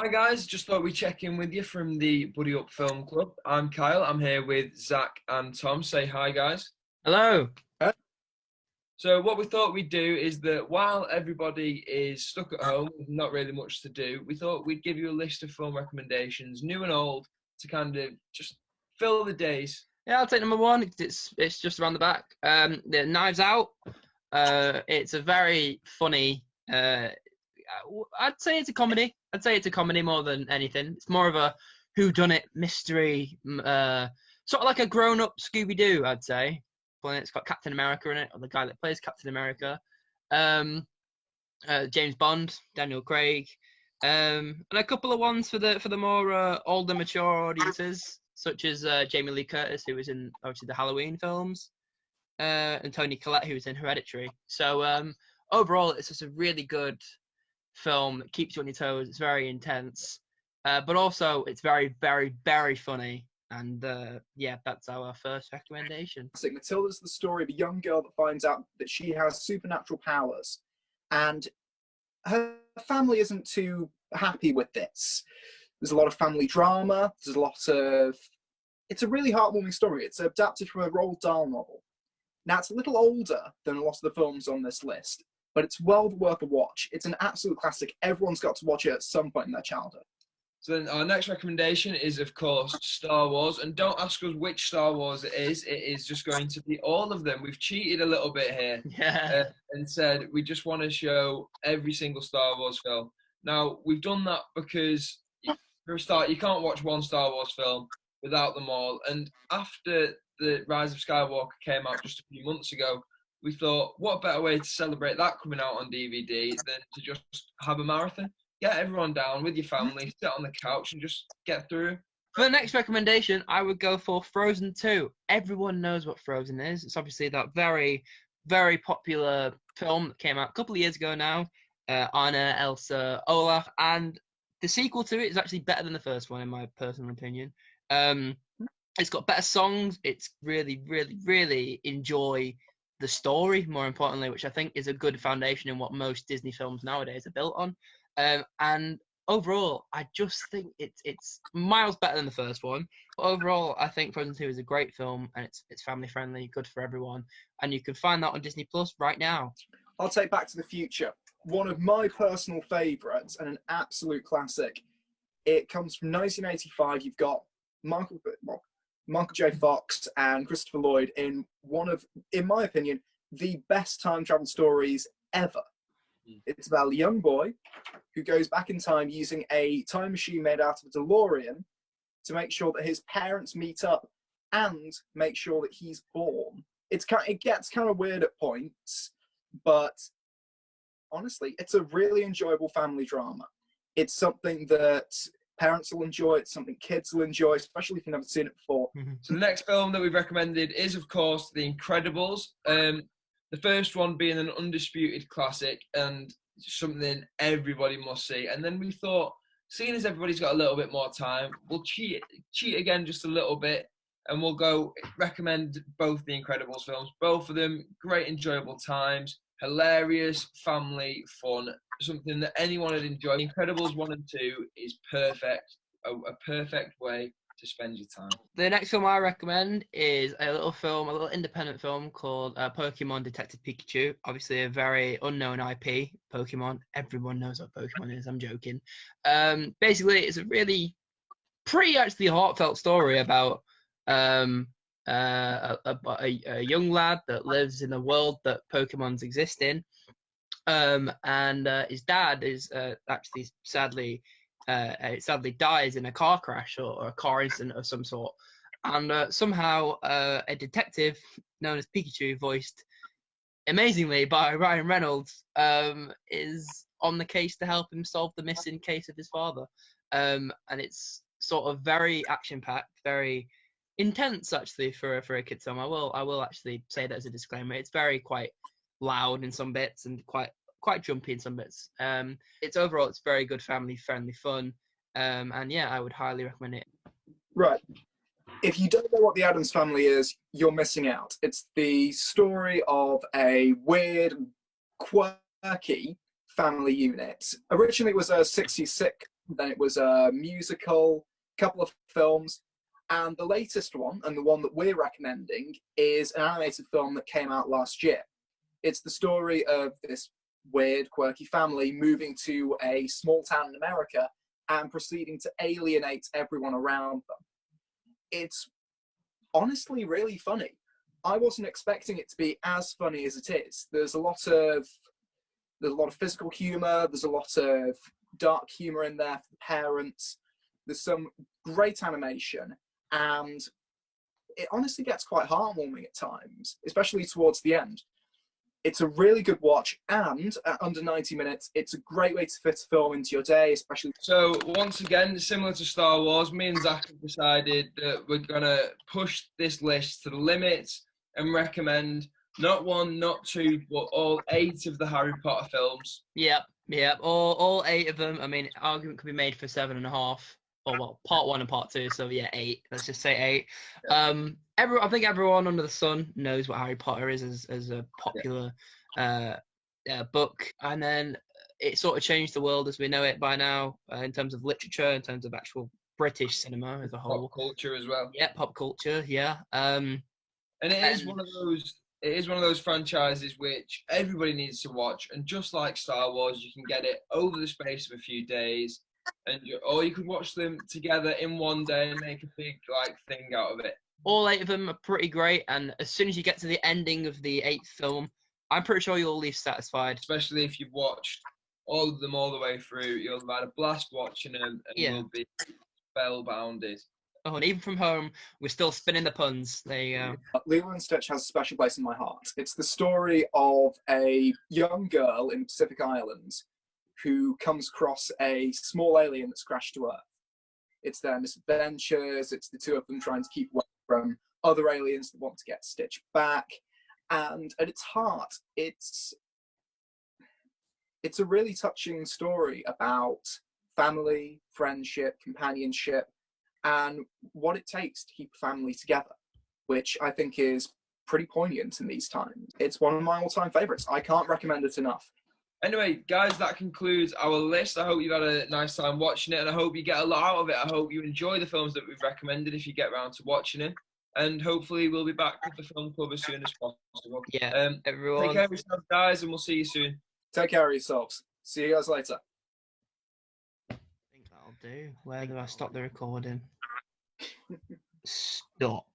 Hi guys, just thought we'd check in with you from the Buddy Up Film Club. I'm Kyle, I'm here with Zach and Tom. Say hi guys. Hello. So what we thought we'd do is that while everybody is stuck at home, with not really much to do, we thought we'd give you a list of film recommendations, new and old, to kind of just fill the days. Yeah, I'll take number one. It's just around the back. The Knives Out. It's a very funny. I'd say it's a comedy. I'd say it's a comedy more than anything. It's more of a whodunit mystery, sort of like a grown-up Scooby-Doo, I'd say. But it's got Captain America in it, or the guy that plays Captain America. James Bond, Daniel Craig, and a couple of ones for the more older, mature audiences, such as Jamie Lee Curtis, who was in obviously the Halloween films, and Toni Collette, who was in Hereditary. So overall, it's just a really good film that keeps you on your toes. It's very intense, but also it's very, very, very funny. And yeah, that's our first recommendation. Matilda's the story of a young girl that finds out that she has supernatural powers, and her family isn't too happy with this. There's a lot of family drama. There's a lot of... It's a really heartwarming story. It's adapted from a Roald Dahl novel. Now, it's a little older than a lot of the films on this list, but it's well worth a watch. It's an absolute classic. Everyone's got to watch it at some point in their childhood. So then our next recommendation is, of course, Star Wars. And don't ask us which Star Wars it is. It is just going to be all of them. We've cheated a little bit here. Yeah. And said we just want to show every single Star Wars film. Now, we've done that because, for a start, you can't watch one Star Wars film without them all. And after The Rise of Skywalker came out just a few months ago, we thought, what better way to celebrate that coming out on DVD than to just have a marathon? Get everyone down with your family, sit on the couch and just get through. For the next recommendation, I would go for Frozen 2. Everyone knows what Frozen is. It's obviously that very, very popular film that came out a couple of years ago now. Anna, Elsa, Olaf, and the sequel to it is actually better than the first one, in my personal opinion. It's got better songs. It's really, really, really enjoy the story, more importantly, which I think is a good foundation in what most Disney films nowadays are built on. And overall, I just think it's miles better than the first one. But overall, I think Frozen 2 is a great film, and it's family friendly, good for everyone, and you can find that on Disney Plus right now. I'll take Back to the Future, one of my personal favourites and an absolute classic. It comes from 1985. You've got Michael J. Fox and Christopher Lloyd in one of, in my opinion, the best time travel stories ever. It's about a young boy who goes back in time using a time machine made out of a DeLorean to make sure that his parents meet up and make sure that he's born. It gets kind of weird at points, but honestly, it's a really enjoyable family drama. It's something that parents will enjoy. It's something kids will enjoy, especially if you've never seen it before. So the next film that we've recommended is, of course, The Incredibles. The first one being an undisputed classic and something everybody must see. And then we thought, seeing as everybody's got a little bit more time, we'll cheat again just a little bit, and we'll go recommend both The Incredibles films. Both of them, great enjoyable times, hilarious, family fun, something that anyone would enjoy. The Incredibles 1 and 2 is perfect, a perfect way to spend your time. The next film I recommend is a little independent film called Pokemon Detective Pikachu. Obviously a very unknown IP, Pokemon. Everyone knows what Pokemon is, I'm joking. Basically, it's a really pretty actually heartfelt story about a young lad that lives in a world that Pokemons exist in. And his dad is actually sadly dies in a car crash or a car incident of some sort. And somehow a detective known as Pikachu, voiced amazingly by Ryan Reynolds, is on the case to help him solve the missing case of his father. And it's sort of very action-packed, very intense actually for a kid's film. I will actually say that as a disclaimer. It's very quite loud in some bits and quite jumpy in some bits. It's very good family friendly fun, and yeah, I would highly recommend it. Right. If you don't know what the Addams Family is, you're missing out. It's the story of a weird, quirky family unit. Originally it was a 60s then it was a musical, couple of films, and the latest one, and the one that we're recommending, is an animated film that came out last year. It's the story of this weird, quirky family moving to a small town in America and proceeding to alienate everyone around them. It's honestly really funny. I wasn't expecting it to be as funny as it is. There's a lot of physical humor. There's a lot of dark humor in there for the parents. There's some great animation, and it honestly gets quite heartwarming at times, especially towards the end. It's a really good watch, and at under 90 minutes, it's a great way to fit a film into your day, especially. So once again, similar to Star Wars, me and Zach have decided that we're gonna push this list to the limit and recommend not one, not two, but all 8 of the Harry Potter films. Yep. All 8 of them. I mean, argument could be made for 7.5. Or well, part 1 and part 2. So yeah, 8. Let's just say 8. I think everyone under the sun knows what Harry Potter is as a popular book, and then it sort of changed the world as we know it by now, in terms of literature, in terms of actual British cinema as a whole. Pop culture as well. Yeah, pop culture. Yeah. And it is one of those. It is one of those franchises which everybody needs to watch, and just like Star Wars, you can get it over the space of a few days, or you could watch them together in one day and make a big thing out of it. All 8 of them are pretty great, and as soon as you get to the ending of the 8th film, I'm pretty sure you'll leave satisfied. Especially if you've watched all of them all the way through, you'll have had a blast watching them, and you'll be spellbounded. Oh, and even from home, we're still spinning the puns. There you go. Lilo and Stitch has a special place in my heart. It's the story of a young girl in the Pacific Islands who comes across a small alien that's crashed to Earth. It's their misadventures. It's the two of them trying to keep away from other aliens that want to get Stitch back. And at its heart, it's a really touching story about family, friendship, companionship, and what it takes to keep a family together, which I think is pretty poignant in these times. It's one of my all-time favorites. I can't recommend it enough. Anyway, guys, that concludes our list. I hope you've had a nice time watching it, and I hope you get a lot out of it. I hope you enjoy the films that we've recommended if you get around to watching it. And hopefully we'll be back with the film club as soon as possible. Yeah, everyone. Take care of yourselves, guys, and we'll see you soon. Take care of yourselves. See you guys later. I think that'll do. Where do I stop the recording? Stop.